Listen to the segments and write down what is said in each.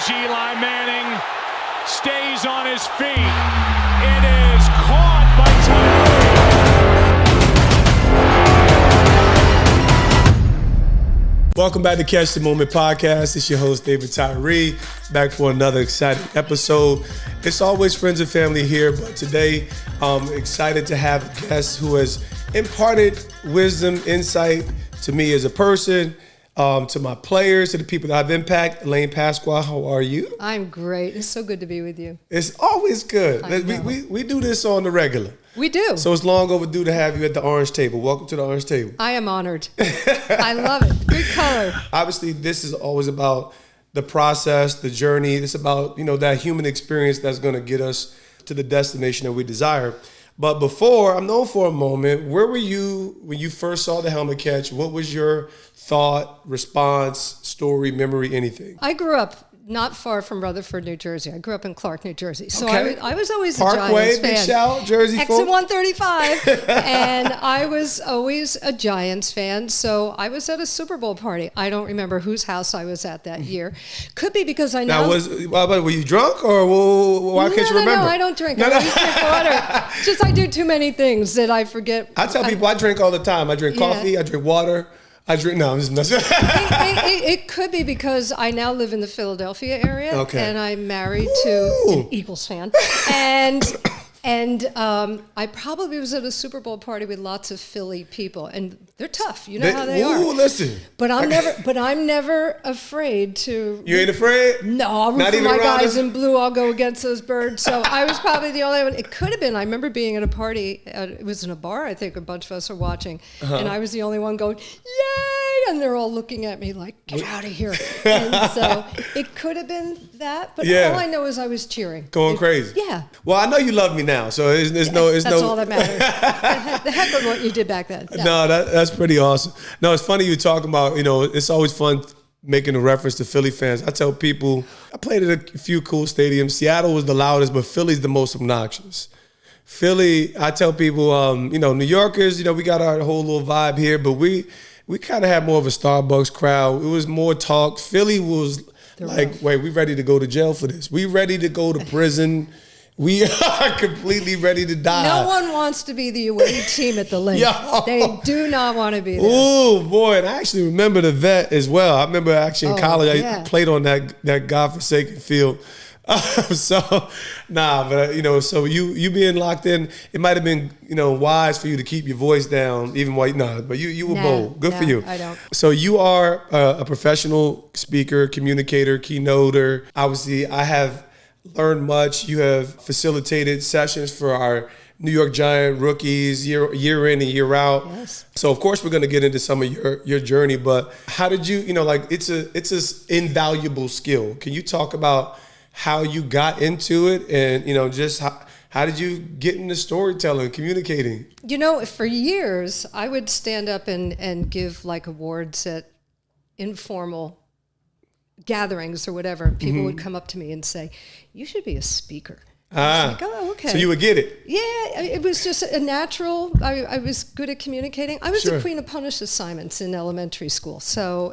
as Eli Manning stays on his feet. It is caught by Tyree. Welcome back to Catch the Moment podcast. It's your host, David Tyree, back for another exciting episode. It's always friends and family here, but today I'm excited to have a guest who has imparted wisdom, insight to me as a person, to my players, to the people that I've impacted. Elaine Pasqua, how are you? I'm great. It's so good to be with you. It's always good. We do this on the regular. We do. So it's long overdue to have you at the orange table. Welcome to the orange table. I am honored. I love it. Good color. Obviously, this is always about the process, the journey. It's about, that human experience that's going to get us to the destination that we desire. But before, I'm known for a moment, where were you when you first saw the helmet catch? What was your thought, response, story, memory, anything? I grew up not far from Rutherford, New Jersey. I grew up in Clark, New Jersey. So okay. I was always Parkway, a Giants fan. big shout, Jersey Exit folk. 135. And I was always a Giants fan. So I was at a Super Bowl party. I don't remember whose house I was at that year. Could be because I know. Now, were you drunk or why can't you remember? No, I don't drink. I always drink water. It's just I do too many things that I forget. I tell people I drink all the time. I drink coffee, I drink water. I'm just messing. It could be because I now live in the Philadelphia area, and I'm married to an Eagles fan, and I probably was at a Super Bowl party with lots of Philly people, and they're tough. You know how they are. Listen. But I'm never afraid to. You ain't afraid? No, I'll root for my guys in blue. I'll go against those birds. So I was probably the only one. It could have been. I remember being at a party. It was in a bar. I think a bunch of us are watching, and I was the only one going, "Yay!" And they're all looking at me like, "Get out of here!" And so it could have been that. But all I know is I was cheering, going crazy. Yeah. Well, I know you love me now, so there's no. That's all that matters. The heck with what you did back then. No, that's pretty awesome. No, it's funny you talking about. It's always fun making a reference to Philly fans. I tell people I played at a few cool stadiums. Seattle was the loudest, but Philly's the most obnoxious. Philly, I tell people, New Yorkers, we got our whole little vibe here, but we kind of had more of a Starbucks crowd. It was more talk. Philly was wait, we ready to go to jail for this. We ready to go to prison. We are completely ready to die. No one wants to be the away team at the lake. They do not want to be there. Oh, boy. And I actually remember the vet as well. I remember actually in college, I played on that godforsaken field. So you being locked in, it might have been, wise for you to keep your voice down, even while, but you were bold. Good for you. I don't. So you are a professional speaker, communicator, keynoter. Obviously, I have learned much. You have facilitated sessions for our New York Giant rookies year in and year out. Yes. So of course we're going to get into some of your journey, but how did you, it's an invaluable skill. Can you talk about how you got into it and, just how did you get into storytelling, communicating? For years I would stand up and give like awards at informal gatherings or whatever. People would come up to me and say, "You should be a speaker." I was like, "Oh, okay." So you would get it. Yeah, it was just a natural. I was good at communicating. I was the queen of punish assignments in elementary school. So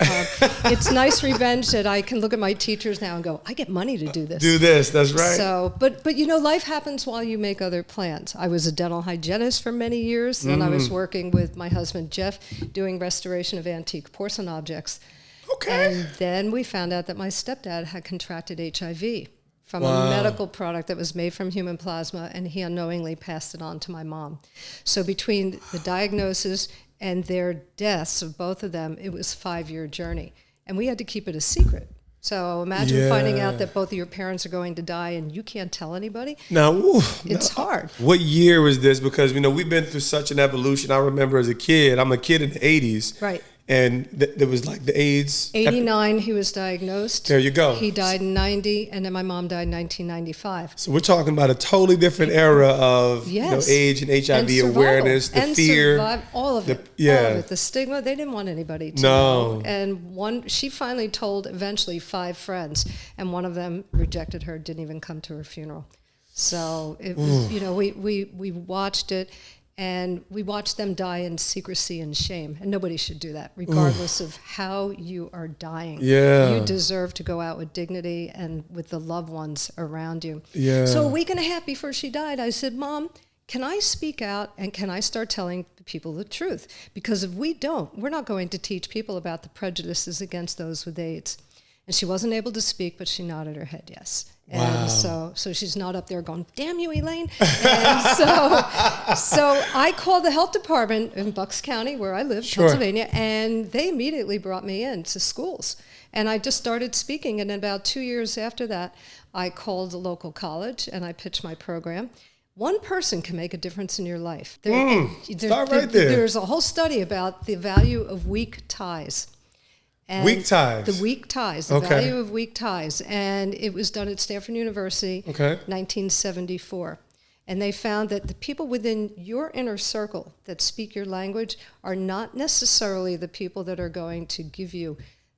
it's nice revenge that I can look at my teachers now and go, I get money to do this. Do this, that's right. So, but life happens while you make other plans. I was a dental hygienist for many years. Then I was working with my husband, Jeff, doing restoration of antique porcelain objects. Okay. And then we found out that my stepdad had contracted HIV from a medical product that was made from human plasma, and he unknowingly passed it on to my mom. So between the diagnosis and their deaths of both of them, it was a 5-year journey. And we had to keep it a secret. So imagine finding out that both of your parents are going to die and you can't tell anybody. It's hard. What year was this? Because, we've been through such an evolution. I remember as a kid, I'm a kid in the 80s. Right. And there was like the AIDS. 89, he was diagnosed. There you go. He died in 90, and then my mom died in 1995. So we're talking about a totally different era of AIDS and HIV and awareness, the and fear. All of it. All of it. The stigma, they didn't want anybody to know. And she finally told eventually 5 friends, and one of them rejected her, didn't even come to her funeral. So it was, we watched it. And we watch them die in secrecy and shame. And nobody should do that, regardless of how you are dying. Yeah. You deserve to go out with dignity and with the loved ones around you. Yeah. So a week and a half before she died, I said, Mom, can I speak out and can I start telling people the truth? Because if we don't, we're not going to teach people about the prejudices against those with AIDS. And she wasn't able to speak, but she nodded her head yes. Wow. And so she's not up there going, damn you, Elaine. And so I called the health department in Bucks County, where I live, Pennsylvania, and they immediately brought me into schools. And I just started speaking, and about 2 years after that, I called a local college, and I pitched my program. One person can make a difference in your life. Start right there. There's a whole study about the value of weak ties. And weak ties. The weak ties, the value of weak ties. And it was done at Stanford University, 1974. And they found that the people within your inner circle that speak your language are not necessarily the people that are going to give you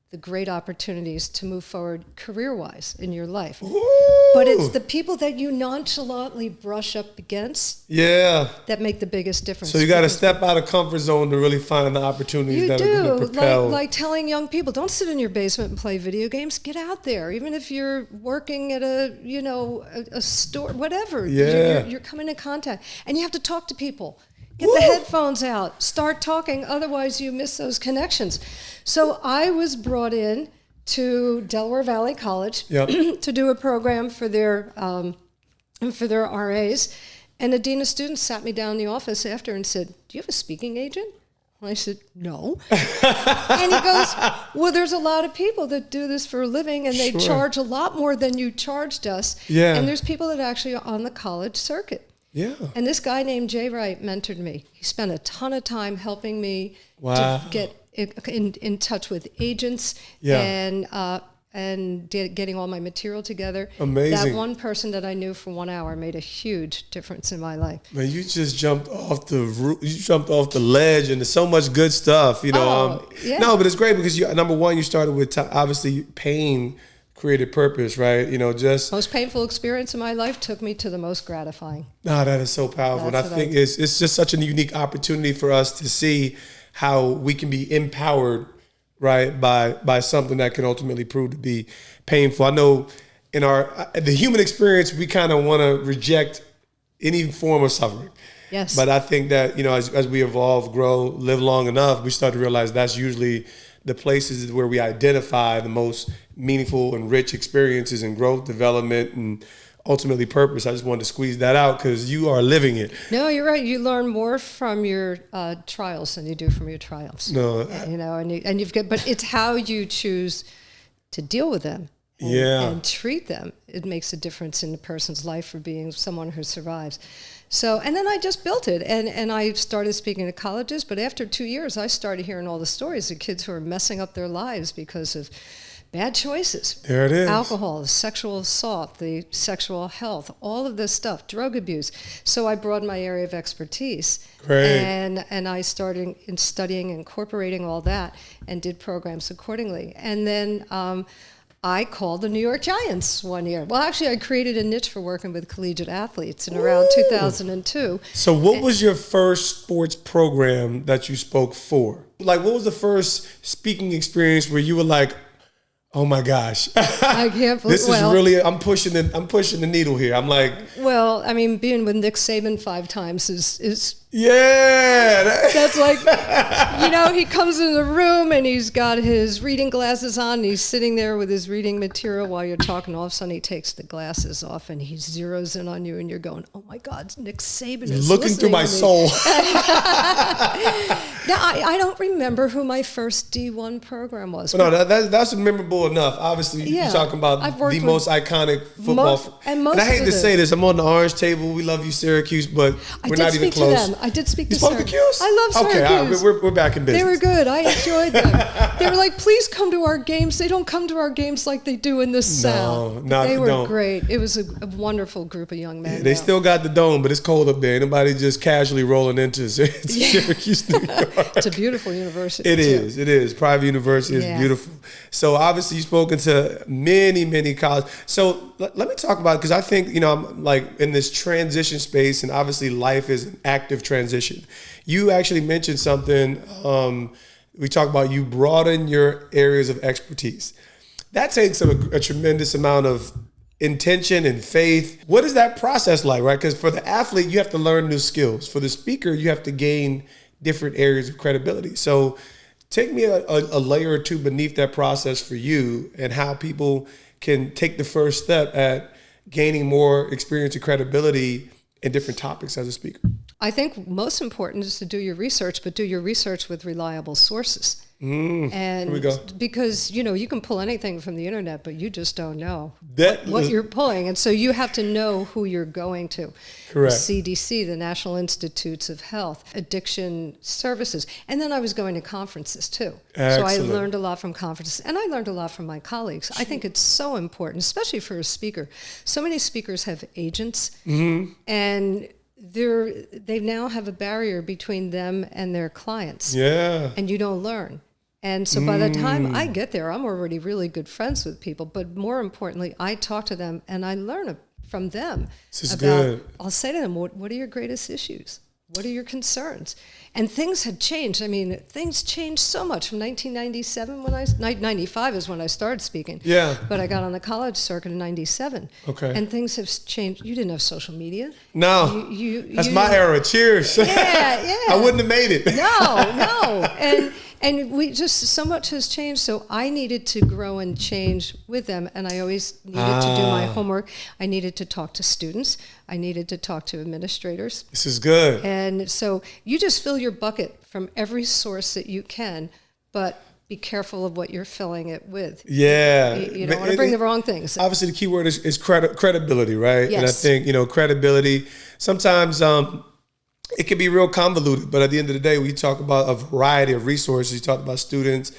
the great opportunities to move forward career-wise in your life. Ooh. But it's the people that you nonchalantly brush up against that make the biggest difference. So you got to step out of comfort zone to really find the opportunities that are going to propel. Like telling young people, don't sit in your basement and play video games. Get out there. Even if you're working at a store, whatever. Yeah. You're coming in contact. And you have to talk to people. Get the headphones out. Start talking. Otherwise, you miss those connections. So I was brought in to Delaware Valley College to do a program for their RAs. And the dean of students sat me down in the office after and said, do you have a speaking agent? And I said, no. And he goes, well, there's a lot of people that do this for a living, and they charge a lot more than you charged us. Yeah. And there's people that actually are on the college circuit. Yeah. And this guy named Jay Wright mentored me. He spent a ton of time helping me to get in touch with agents and getting all my material together. Amazing. That one person that I knew for 1 hour made a huge difference in my life. Man, you just jumped off the ledge, and there's so much good stuff. No, but it's great because number one, you started with obviously pain created purpose, right? Just most painful experience in my life took me to the most gratifying. No, that is so powerful. And I think it's just such a unique opportunity for us to see how we can be empowered, right, by something that can ultimately prove to be painful. I know in the human experience, we kind of want to reject any form of suffering. Yes. But I think that, as we evolve, grow, live long enough, we start to realize that's usually the places where we identify the most meaningful and rich experiences and growth, development, and ultimately purpose. I just wanted to squeeze that out because you are living it. No, you're right. You learn more from your trials than you do from your triumphs. No, but it's how you choose to deal with them and treat them. It makes a difference in a person's life for being someone who survives. So, and then I just built it, and I started speaking to colleges, but after 2 years, I started hearing all the stories of kids who are messing up their lives because of bad choices. There it is. Alcohol, the sexual assault, the sexual health, all of this stuff, drug abuse. So I broadened my area of expertise. Great. And I started studying, incorporating all that, and did programs accordingly. And then I called the New York Giants one year. Well, actually, I created a niche for working with collegiate athletes in around 2002. So what was your first sports program that you spoke for? Like, what was the first speaking experience where you were like, oh my gosh, I can't believe this is really, I'm pushing the needle here. I'm like, well, I mean, being with Nick Saban 5 times is that's like, he comes in the room and he's got his reading glasses on and he's sitting there with his reading material while you're talking. All of a sudden he takes the glasses off and he zeroes in on you and you're going, oh my God, Nick Saban is looking through my soul. Now, I don't remember who my first D1 program was. No, that's memorable enough. Obviously, you're talking about the most iconic football. And I hate to say this, I'm on the orange table. We love you, Syracuse, but we're not even close. I did speak to Syracuse. I love Syracuse. Okay, all right, we're back in business. They were good. I enjoyed them. They were like, please come to our games. They don't come to our games like they do in the South. They were great. It was a wonderful group of young men. Yeah, they still got the dome, but it's cold up there. Nobody just casually rolling into Syracuse, New York. It's a beautiful university. It is. Private university is beautiful. So obviously you've spoken to many, many colleges. So let me talk about it because I think, I'm like in this transition space, and obviously life is an active transition. You actually mentioned something. We talked about you broaden your areas of expertise. That takes a tremendous amount of intention and faith. What is that process like, right? Because for the athlete, you have to learn new skills. For the speaker, you have to gain different areas of credibility. So take me a layer or two beneath that process for you and how people can take the first step at gaining more experience and credibility in different topics as a speaker. I think most important is to do your research, but do your research with reliable sources. And Here we go. because, you can pull anything from the internet, but you just don't know That what is- you're pulling. And so you have to know who you're going to. Correct. The CDC, the National Institutes of Health, addiction services. And then I was going to conferences too. Excellent. So I learned a lot from conferences, and I learned a lot from my colleagues. I think it's so important, especially for a speaker. So many speakers have agents, and they now have a barrier between them and their clients. Yeah. And you don't learn. And so by the time I get there, I'm already really good friends with people. But more importantly, I talk to them and I learn from them. This is about, good. I'll say to them, what are your greatest issues? What are your concerns? And things had changed. I mean, things changed so much from 1997 when 95 is when I started speaking. Yeah. But I got on the college circuit in 97. Okay. And things have changed. You didn't have social media. No, that's you- my era. Cheers. Yeah, yeah. I wouldn't have made it. No. And we just, so much has changed. So I needed to grow and change with them. And I always needed to do my homework. I needed to talk to students. I needed to talk to administrators. This is good. And so you just fill your bucket from every source that you can, but be careful of what you're filling it with. Yeah. You don't want to bring the wrong things. Obviously, the key word is credibility, right? Yes. And I think, credibility, sometimes it can be real convoluted, but at the end of the day, we talk about a variety of resources. You talk about students,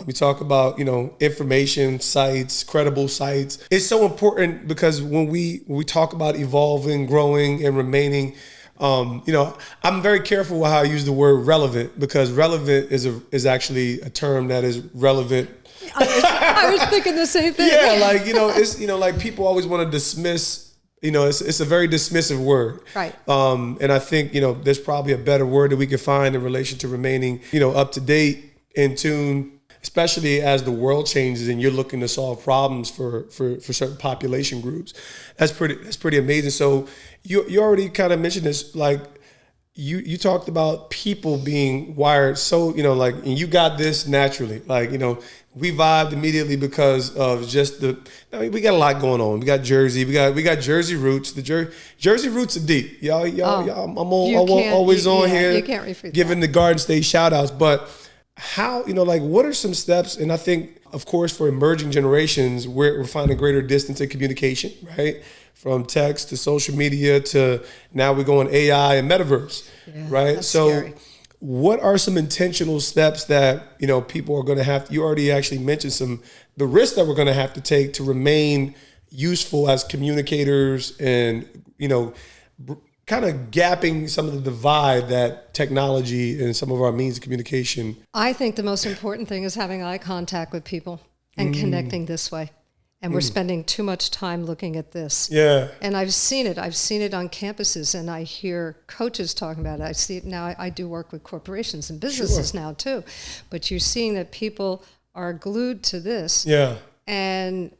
we talk about, information sites, credible sites. It's so important because when we talk about evolving, growing, and remaining, I'm very careful with how I use the word relevant, because relevant is actually a term that is relevant. I was thinking the same thing. Yeah, it's like people always want to dismiss. It's a very dismissive word. Right. And I think, there's probably a better word that we could find in relation to remaining, up to date, in tune, especially as the world changes and you're looking to solve problems for certain population groups. That's pretty amazing. So you already kind of mentioned this, like you talked about people being wired. So, and you got this naturally, we vibed immediately because of just we got a lot going on. We got Jersey, we got Jersey roots. The Jersey roots are deep. Y'all, I'm always on here. You can't refute giving the Garden State shout outs, but how, what are some steps? And I think, of course, for emerging generations, we're finding greater distance in communication, right? From text to social media to now we're going AI and metaverse, right? So scary. What are some intentional steps that, people are going to have? You already actually mentioned the risks that we're going to have to take to remain useful as communicators and, kind of gapping some of the divide that technology and some of our means of communication. I think the most important thing is having eye contact with people and connecting this way. And we're spending too much time looking at this. Yeah. And I've seen it. I've seen it on campuses, and I hear coaches talking about it. I see it now. I do work with corporations and businesses now too. But you're seeing that people are glued to this. Yeah. And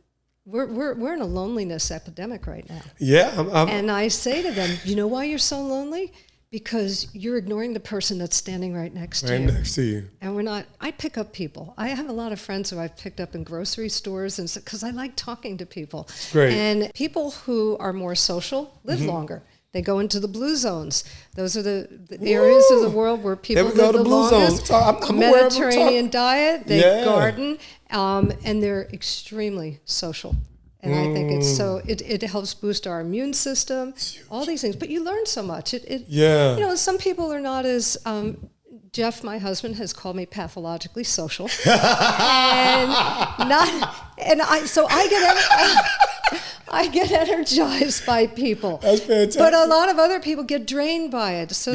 we're in a loneliness epidemic right now. Yeah. And I say to them, you know why you're so lonely? Because you're ignoring the person that's standing right next to you. Right next to you. And we're not, I pick up people. I have a lot of friends who I've picked up in grocery stores, and because I like talking to people. Great. And people who are more social live longer. They go into the blue zones. Those are the areas of the world where people There we go, live the the blue longest. zones. I'm aware of them. Mediterranean diet, they Yeah. garden, and they're extremely social. And I think it's so, it helps boost our immune system, all these things. But you learn so much. Yeah. Some people are not as, Jeff, my husband, has called me pathologically social. So I get energized by people. That's fantastic. But a lot of other people get drained by it. So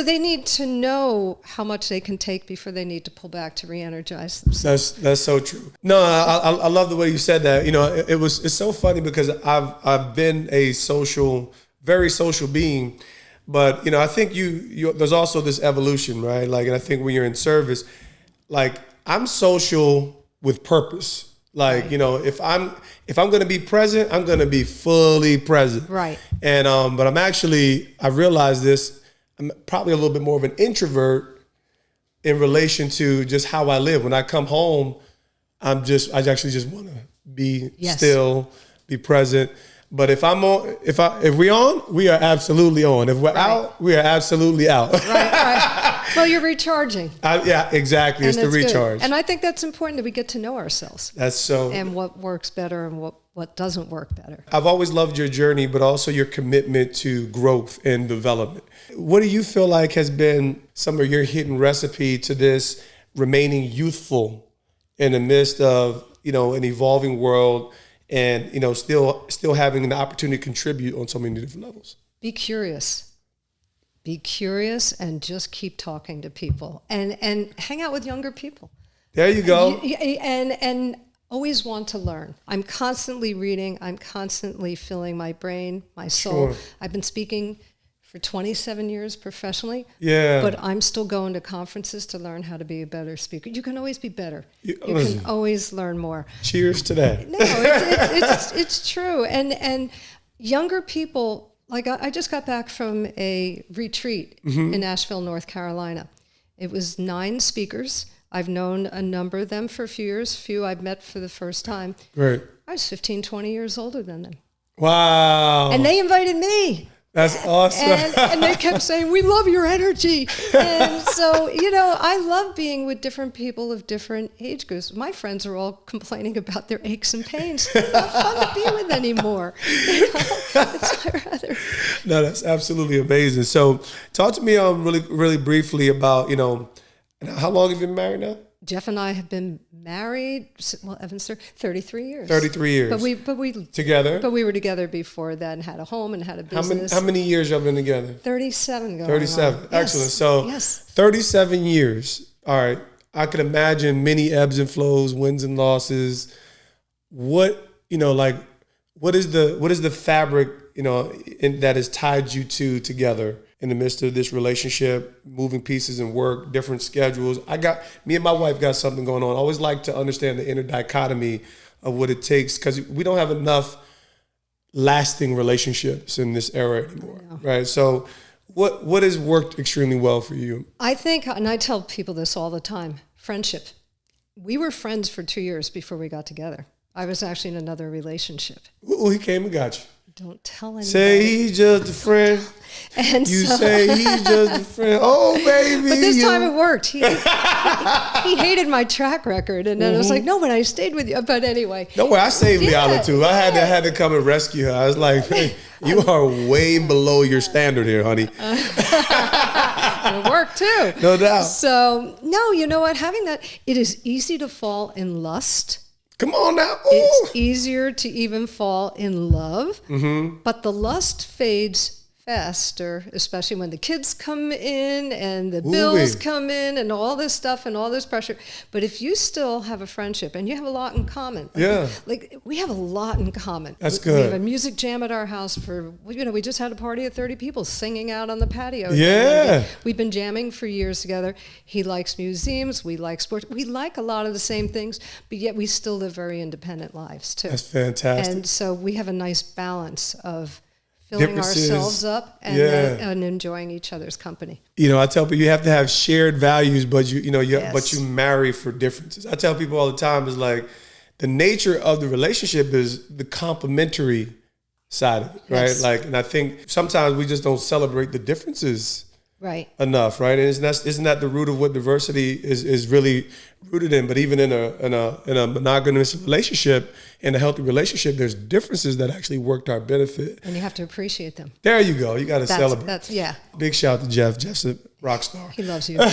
they need to know how much they can take before they need to pull back to re-energize themselves. That's so true. No, I love the way you said that. It's so funny because I've been a very social being. But, I think there's also this evolution, right? Like, and I think when you're in service, like, I'm social with purpose. Like, Right. if I'm going to be present, I'm going to be fully present. Right. And, but I realized this, I'm probably a little bit more of an introvert in relation to just how I live. When I come home, I actually just want to be Yes. still, be present. But if we're on, we are absolutely on. If we're out, we are absolutely out. Right. Well, you're recharging. Yeah, exactly. It's the that's good. recharge. And I think that's important that we get to know ourselves That's so. and what works better and what doesn't work better. I've always loved your journey, but also your commitment to growth and development. What do you feel like has been some of your hidden recipe to this remaining youthful in the midst of, an evolving world and, still having the opportunity to contribute on so many different levels? Be curious. Be curious and just keep talking to people and hang out with younger people. There you go. And always want to learn. I'm constantly reading. I'm constantly filling my brain, my soul. Sure. I've been speaking for 27 years professionally. Yeah. But I'm still going to conferences to learn how to be a better speaker. You can always be better. You can always learn more. Cheers to that. No, it's true. And younger people, like I just got back from a retreat in Asheville, North Carolina. It was 9 speakers. I've known a number of them for a few years. Few I've met for the first time. Great. I was 15, 20 years older than them. Wow. And they invited me. That's awesome. And they kept saying, we love your energy. And so, I love being with different people of different age groups. My friends are all complaining about their aches and pains. They're not fun to be with anymore. No, that's absolutely amazing. So talk to me really, really briefly about, how long have you been married now? Jeff and I have been married, well, Evan's 33 years. 33 years. But we together? But we were together before that and had a home and had a business. How many years y'all been together? 37 going 37. on. Excellent. Yes. So yes. 37 years. All right. I could imagine many ebbs and flows, wins and losses. What is the fabric, that has tied you two together in the midst of this relationship, moving pieces and work, different schedules? Me and my wife got something going on. I always like to understand the inner dichotomy of what it takes, because we don't have enough lasting relationships in this era anymore, right? So what has worked extremely well for you? I think, and I tell people this all the time, friendship. We were friends for 2 years before we got together. I was actually in another relationship. Well, he came and got you. Don't tell anybody. Say he's just a friend. And you so, say he's just a friend. Oh, baby. But this time it worked. He hated my track record. And then I was like, no, but I stayed with you. But anyway. Don't worry, I saved Liala too. I had to come and rescue her. I was like, hey, you are way below your standard here, honey. It worked too. No doubt. So, no, you know what? Having that, it is easy to fall in lust. Come on now. Ooh. It's easier to even fall in love. But the lust fades faster, especially when the kids come in and the bills come in and all this stuff and all this pressure. But if you still have a friendship and you have a lot in common. Like we have a lot in common. That's We good. have a music jam at our house we just had a party of 30 people singing out on the patio. Yeah. We've been jamming for years together. He likes museums. We like sports. We like a lot of the same things, but yet we still live very independent lives too. That's fantastic. And so we have a nice balance of filling Differences. ourselves up and enjoying each other's company. I tell people you have to have shared values, but Yes. but you marry for differences. I tell people all the time is like the nature of the relationship is the complementary side of it, right? Yes. And I think sometimes we just don't celebrate the differences Right. enough, right? And isn't that the root of what diversity is really rooted in? But even in a monogamous relationship, in a healthy relationship, there's differences that actually work to our benefit. And you have to appreciate them. There you go. You got to celebrate. That's Big shout out to Jeff. Jeff's a rock star. He loves you. No,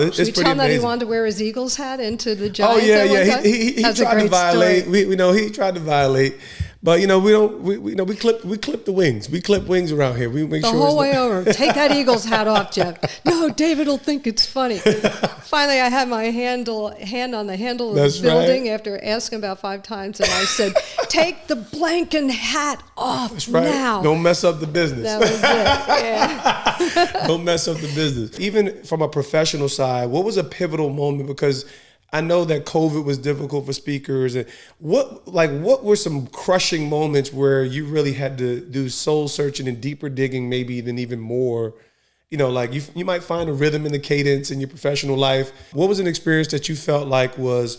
it's Should we pretty tell him that he amazing. wanted to wear his Eagles hat into the Oh Giants? yeah, at one yeah. time? He That's a tried to great violate. story. He tried to violate. But you know, we clip the wings. We clip wings around here. We make the sure whole way over. Take that Eagles hat off, Jeff. No, David will think it's funny. Finally, I had my hand on the handle of the building after asking about 5 times, and I said, "Take the blanking hat off now." Don't mess up the business. That was it. Yeah. Don't mess up the business. Even from a professional side, what was a pivotal moment? Because I know that COVID was difficult for speakers. And what were some crushing moments where you really had to do soul searching and deeper digging, maybe than even more? You know, like you might find a rhythm and a cadence in your professional life. What was an experience that you felt like was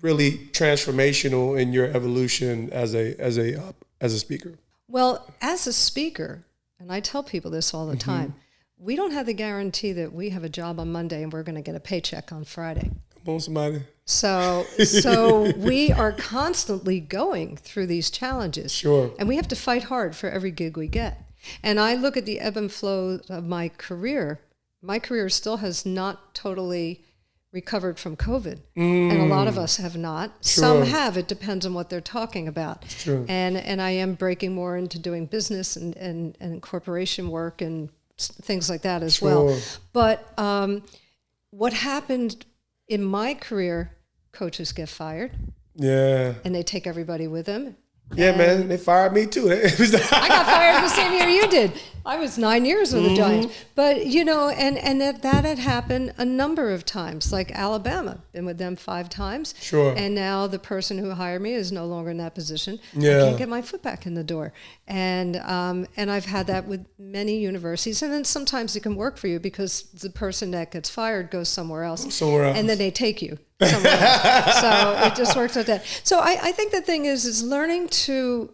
really transformational in your evolution as a speaker? Well, as a speaker, and I tell people this all the time, we don't have the guarantee that we have a job on Monday and we're going to get a paycheck on Friday. Come on, somebody. So we are constantly going through these challenges. Sure. And we have to fight hard for every gig we get. And I look at the ebb and flow of my career. My career still has not totally recovered from COVID. And a lot of us have not. Sure. Some have. It depends on what they're talking about. True. And I am breaking more into doing business and corporation work and things like that as well. But what happened in my career, coaches get fired. Yeah. And they take everybody with them. Yeah, man, they fired me too. I got fired the same year you did. I was 9 years with the Giants. But, you know, and that had happened a number of times, like Alabama, been with them 5 times. Sure. And now the person who hired me is no longer in that position. Yeah. I can't get my foot back in the door. And I've had that with many universities. And then sometimes it can work for you because the person that gets fired goes somewhere else. And then they take you somewhere else. So it just works like that. So I think the thing is learning to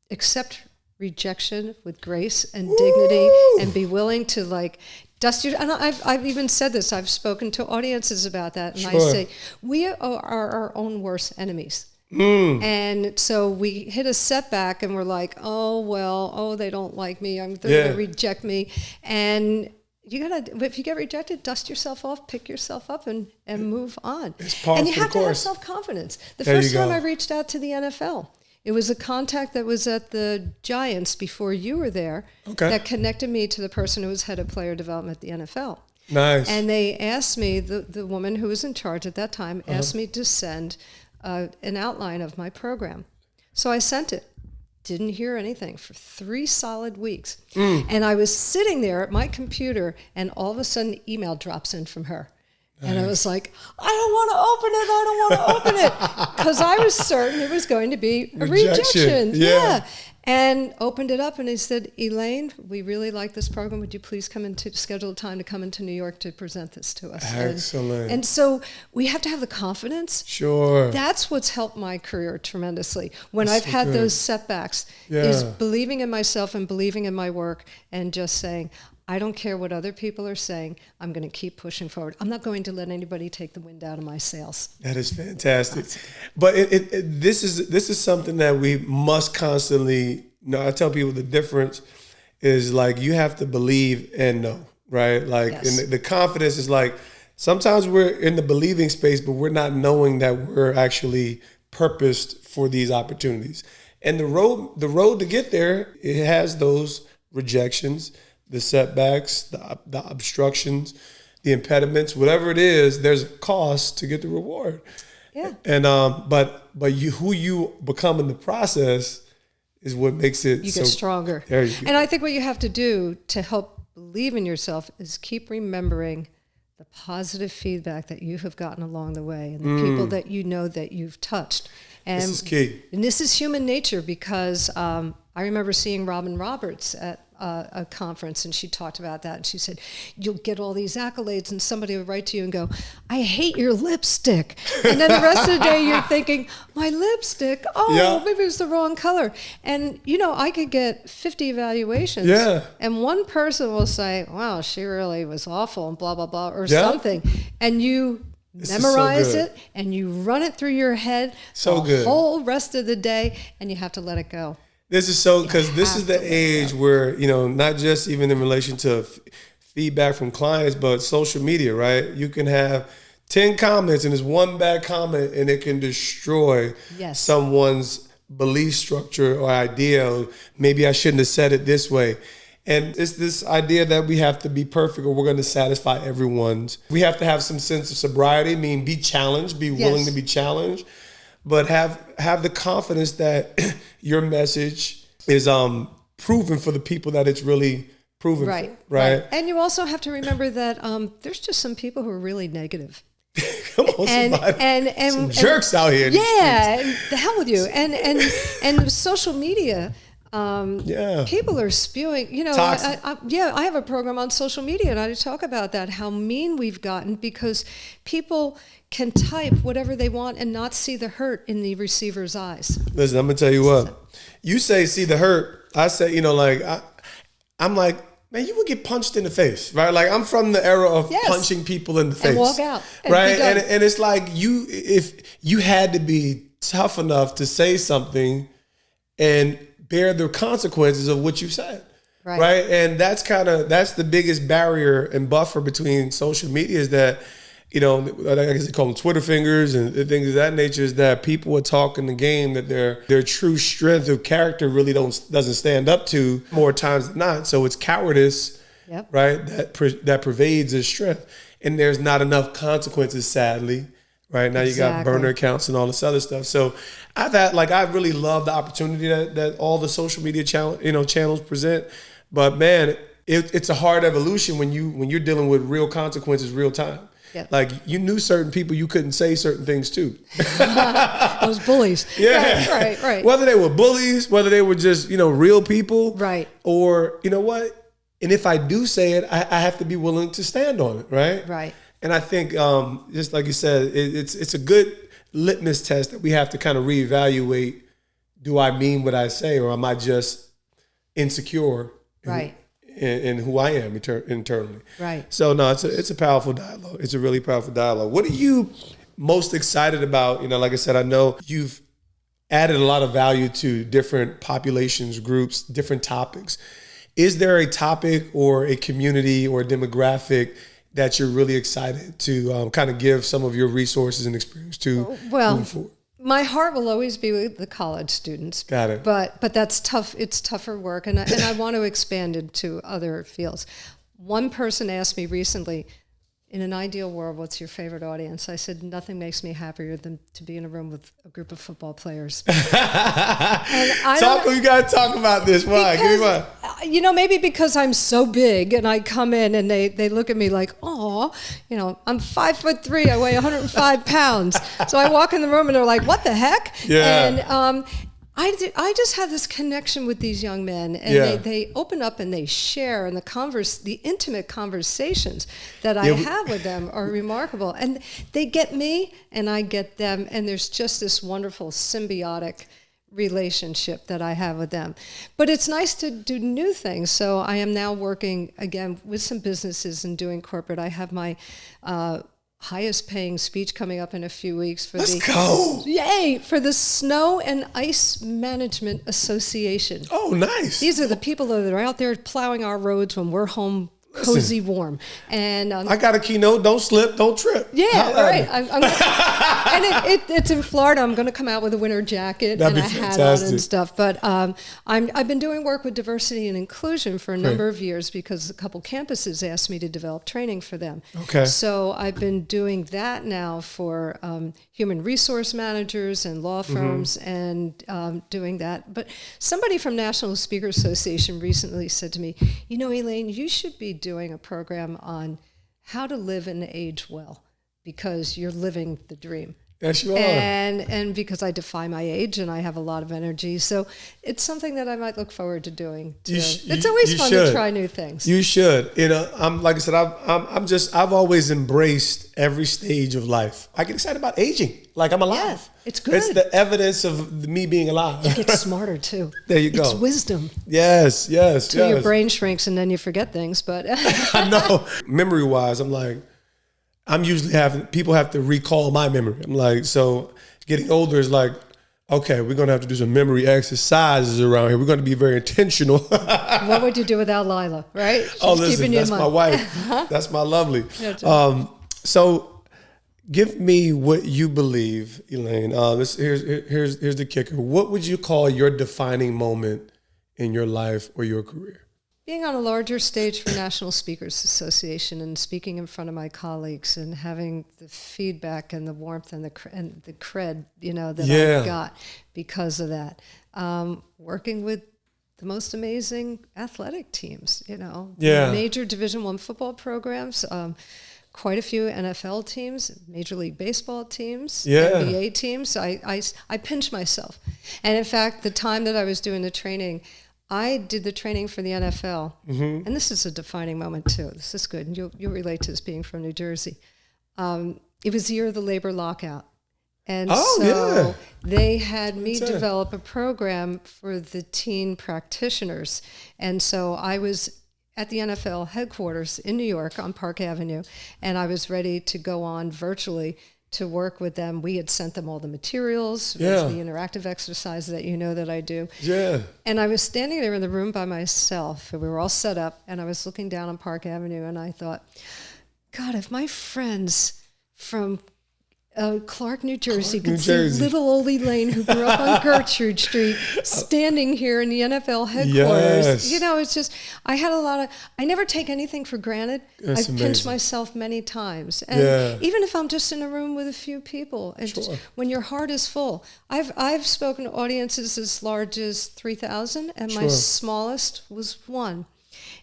accept rejection with grace and dignity and be willing to like dust your, and I've even said this, I've spoken to audiences about that, and I say, we are our own worst enemies. And so we hit a setback and we're like, they don't like me, they're going to reject me. And you gotta, if you get rejected, dust yourself off, pick yourself up, and move on. And you have to have self-confidence. The first time I reached out to the NFL, it was a contact that was at the Giants before you were there that connected me to the person who was head of player development at the NFL. Nice. And they asked me, the woman who was in charge at that time, asked me to send an outline of my program. So I sent it. Didn't hear anything for 3 solid weeks. And I was sitting there at my computer, and all of a sudden, email drops in from her. And I was like, I don't want to open it, because I was certain it was going to be a rejection. Yeah. And opened it up, and he said, Elaine, we really like this program. Would you please schedule a time to come into New York to present this to us? Excellent. And so we have to have the confidence. Sure. That's what's helped my career tremendously. When I've had those setbacks, is believing in myself and believing in my work and just saying, I don't care what other people are saying. I'm going to keep pushing forward. I'm not going to let anybody take the wind out of my sails. That is fantastic. But this is something that we must constantly, I tell people the difference is like you have to believe and know, right? Like and the confidence is like sometimes we're in the believing space, but we're not knowing that we're actually purposed for these opportunities. And the road to get there, it has those rejections, the setbacks, the obstructions, the impediments, whatever it is, there's a cost to get the reward. Yeah. And but who you become in the process is what makes it you get stronger. There you go. And I think what you have to do to help believe in yourself is keep remembering the positive feedback that you have gotten along the way and the people that you know that you've touched. And this is key. And this is human nature, because I remember seeing Robin Roberts at a conference, and she talked about that, and she said, you'll get all these accolades and somebody will write to you and go, I hate your lipstick. And then the rest of the day you're thinking, my lipstick, maybe it was the wrong color. And I could get 50 evaluations and one person will say, wow, she really was awful and blah, blah, blah, or something. And you memorize it and you run it through your head the whole rest of the day, and you have to let it go. This is so, because this is the age where, not just even in relation to feedback from clients, but social media, right? You can have 10 comments and there's one bad comment and it can destroy someone's belief structure or idea, or maybe I shouldn't have said it this way. And it's this idea that we have to be perfect or we're going to satisfy everyone's. We have to have some sense of sobriety, mean be challenged, be willing to be challenged, but have the confidence that your message is proven for the people that it's really proven for, right? And you also have to remember that there's just some people who are really negative. Come on, and some jerks out here. Yeah, the hell with you. And social media, people are spewing. You know, I have a program on social media, and I talk about that, how mean we've gotten because people can type whatever they want and not see the hurt in the receiver's eyes. Listen, I'm gonna tell you what. You say see the hurt. I say, you know, like I'm like, man, you would get punched in the face, right? Like I'm from the era of punching people in the face, and walk out, right? And it's like if you had to be tough enough to say something and bear the consequences of what you said, right? And that's the biggest barrier and buffer between social media is that, you know, I guess they call them Twitter fingers and things of that nature, is that people are talking the game that their true strength of character really doesn't stand up to more times than not. So it's cowardice, right? That pervades their strength, and there's not enough consequences, sadly, right? Now you got burner accounts and all this other stuff. So I really love the opportunity that all the social media channels present, but man, it's a hard evolution when you're dealing with real consequences, real time. Yep. Like you knew certain people you couldn't say certain things to. Those bullies. Yeah. Right. Whether they were bullies, whether they were just, you know, real people. Right. Or, you know what? And if I do say it, I have to be willing to stand on it, right? Right. And I think, just like you said, it's a good litmus test that we have to kind of reevaluate. Do I mean what I say, or am I just insecure? Right. In who I am internally. Right. So no, it's a powerful dialogue. It's a really powerful dialogue. What are you most excited about? You know, like I said, I know you've added a lot of value to different populations, groups, different topics. Is there a topic or a community or a demographic that you're really excited to kind of give some of your resources and experience to moving forward? My heart will always be with the college students. Got it. But that's tough. It's tougher work, and I want to expand it to other fields. One person asked me recently, in an ideal world, what's your favorite audience? I said, nothing makes me happier than to be in a room with a group of football players. You got to talk about this. Why? Give me one. You know, maybe because I'm so big and I come in and they look at me like, oh, you know, I'm 5'3", I weigh 105 pounds. So I walk in the room and they're like, what the heck? Yeah. And I just have this connection with these young men, and they open up and they share, and the intimate conversations that I have with them are remarkable. And they get me, and I get them, and there's just this wonderful symbiotic relationship that I have with them. But it's nice to do new things. So I am now working again with some businesses and doing corporate. I have my highest paying speech coming up in a few weeks for for the Snow and Ice Management Association. Oh, nice. These are the people that are out there plowing our roads when we're home cozy, warm. And I got a keynote. Don't slip, don't trip. Yeah, right. And it's in Florida. I'm going to come out with a winter jacket and a hat on and stuff. But I've been doing work with diversity and inclusion for a number of years because a couple campuses asked me to develop training for them. Okay. So I've been doing that now for human resource managers and law firms and doing that. But somebody from National Speaker Association recently said to me, you know, Elaine, you should be doing a program on how to live and age well, because you're living the dream. Yes, you are. And because I defy my age and I have a lot of energy. So it's something that I might look forward to doing. It's always fun to try new things. You should. You know, like I said, I've always embraced every stage of life. I get excited about aging. Like I'm alive. Yeah, it's good. It's the evidence of me being alive. You get smarter too. There you go. It's wisdom. Yes. Till your brain shrinks and then you forget things. But I know. Memory wise, I'm usually people have to recall my memory. I'm like, so getting older is like, okay, we're going to have to do some memory exercises around here. We're going to be very intentional. What would you do without Lila, right? Listen, that's my wife. That's my lovely. So give me what you believe, Elaine. Here's the kicker. What would you call your defining moment in your life or your career? Being on a larger stage for National Speakers Association and speaking in front of my colleagues and having the feedback and the warmth and the cred, that I got because of that. Working with the most amazing athletic teams, major Division I football programs, quite a few NFL teams, Major League Baseball teams, NBA teams. I pinch myself. And in fact, the time that I was doing the training, I did the training for the NFL, and this is a defining moment too. This is good, and you'll relate to this being from New Jersey. It was the year of the labor lockout, and they had me develop a program for the teen practitioners, and so I was at the NFL headquarters in New York on Park Avenue, and I was ready to go on virtually to work with them. We had sent them all the materials, the interactive exercises that I do. Yeah. And I was standing there in the room by myself, and we were all set up, and I was looking down on Park Avenue, and I thought, God, if my friends from Clark, New Jersey could see little old Elaine who grew up on Gertrude Street standing here in the NFL headquarters. It's just, I never take anything for granted. I've pinched myself many times. And even if I'm just in a room with a few people, and when your heart is full, I've spoken to audiences as large as 3,000, and my smallest was 1.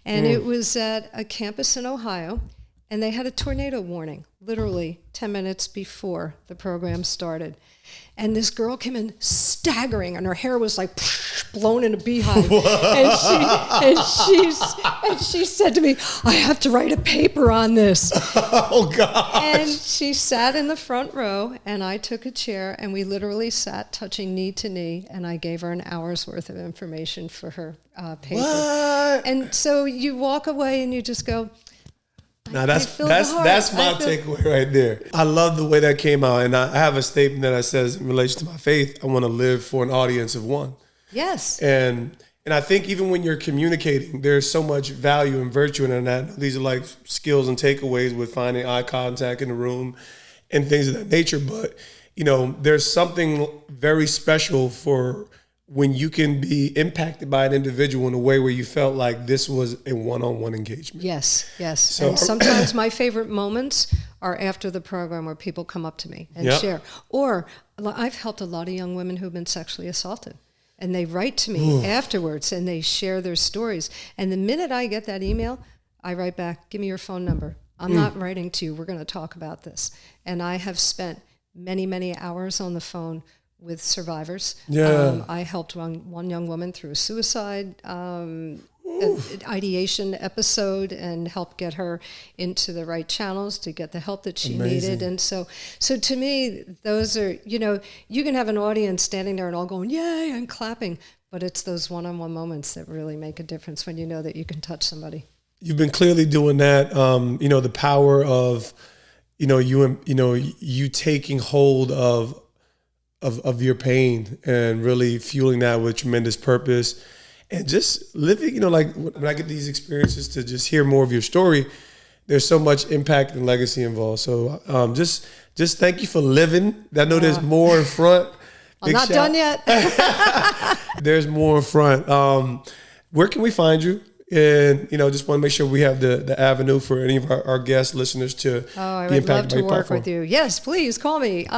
And it was at a campus in Ohio. And they had a tornado warning, literally 10 minutes before the program started. And this girl came in staggering, and her hair was like blown in a beehive. And she said to me, I have to write a paper on this. Oh, gosh. And she sat in the front row, and I took a chair, and we literally sat touching knee to knee, and I gave her an hour's worth of information for her paper. What? And so you walk away, and you just go, now that's my takeaway right there. I love the way that came out, and I have a statement that I says in relation to my faith, I want to live for an audience of 1. Yes. And I think even when you're communicating, there's so much value and virtue in that. These are like skills and takeaways with finding eye contact in the room and things of that nature. But there's something very special for when you can be impacted by an individual in a way where you felt like this was a one-on-one engagement. Yes. So, and sometimes my favorite moments are after the program where people come up to me and share. Or I've helped a lot of young women who've been sexually assaulted, and they write to me afterwards and they share their stories. And the minute I get that email, I write back, give me your phone number. I'm not writing to you. We're going to talk about this. And I have spent many, many hours on the phone with survivors. I helped one young woman through a suicide ideation episode and helped get her into the right channels to get the help that she needed. And so to me, those are, you can have an audience standing there and all going, yay, and clapping, but it's those one-on-one moments that really make a difference when you know that you can touch somebody. You've been clearly doing that. The power of, you taking hold of your pain and really fueling that with tremendous purpose and just living, like when I get these experiences to just hear more of your story, there's so much impact and legacy involved. So just thank you for living. I know there's more in front. I'm not done yet. There's more in front. Where can we find you? And, just want to make sure we have the avenue for any of our guest listeners to I be would love impacted to by your work platform. with you. Yes, please call me.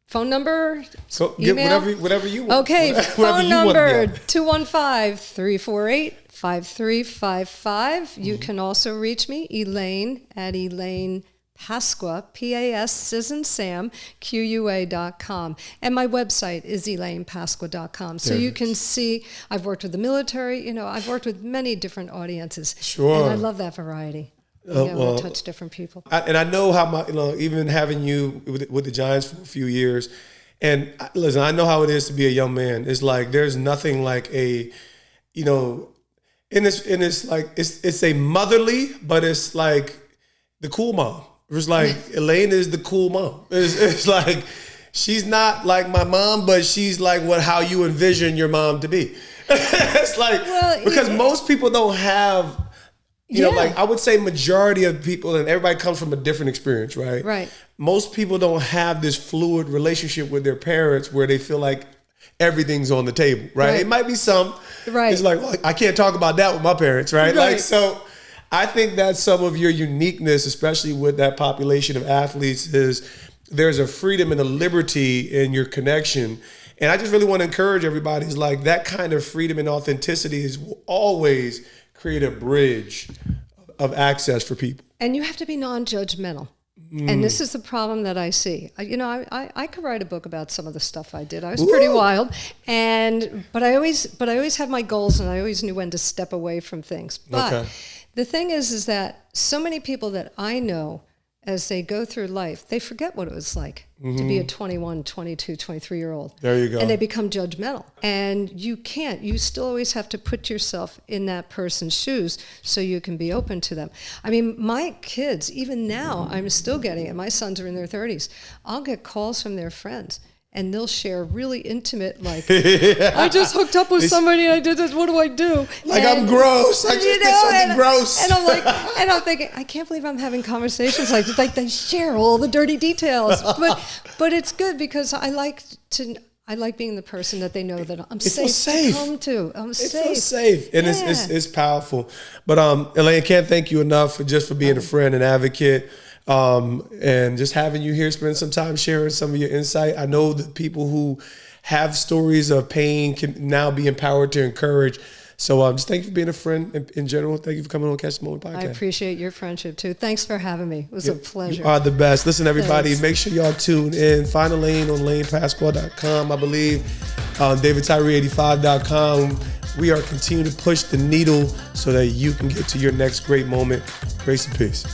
Phone number, so email. Get whatever you want. Okay, phone you number 215-348-5355. You can also reach me, Elaine, at Elaine Pasqua, P-A-S, as in Sam, QUA.com. And my website is ElainePasqua.com. So you can see, I've worked with the military, I've worked with many different audiences. Sure. And I love that variety. To touch different people. I know how even having you with the Giants for a few years, and listen, I know how it is to be a young man. It's like there's nothing like in this like it's a motherly, but it's like the cool mom. It's like Elaine is the cool mom. It's like she's not like my mom, but she's like how you envision your mom to be. It's like because most people don't have. You know, like I would say majority of people, and everybody comes from a different experience, right? Right. Most people don't have this fluid relationship with their parents where they feel like everything's on the table, right? It might be some. Right. It's like, well, I can't talk about that with my parents, right? Like, so I think that's some of your uniqueness, especially with that population of athletes, is there's a freedom and a liberty in your connection. And I just really want to encourage everybody, is like that kind of freedom and authenticity will always create a bridge of access for people. And you have to be non-judgmental. And this is the problem that I see. I could write a book about some of the stuff I did. I was pretty wild, but I always had my goals, and I always knew when to step away from things. But the thing is that so many people that I know, as they go through life, they forget what it was like to be a 21, 22, 23-year-old. There you go. And they become judgmental. And you can't. You still always have to put yourself in that person's shoes so you can be open to them. I mean, my kids, even now, I'm still getting it. My sons are in their 30s. I'll get calls from their friends, and they'll share really intimate, like, I just hooked up with somebody and I did this, what do I do? Like, I'm gross. I just did something gross. And I'm like, and I'm thinking, I can't believe I'm having conversations like they share all the dirty details. But it's good because I like being the person that they know that I'm safe to come to. I'm safe. It feels safe. And it's powerful. But Elaine, can't thank you enough for being a friend and advocate. And just having you here, spend some time sharing some of your insight. I know that people who have stories of pain can now be empowered to encourage. So just thank you for being a friend in general. Thank you for coming on Catch the Moment podcast. I appreciate your friendship too. Thanks for having me. It was a pleasure. You are the best. Listen, everybody, Thanks. Make sure y'all tune in. Find Elaine on ElainePasqua.com, I believe. DavidTyree85.com. We are continuing to push the needle so that you can get to your next great moment. Grace and peace.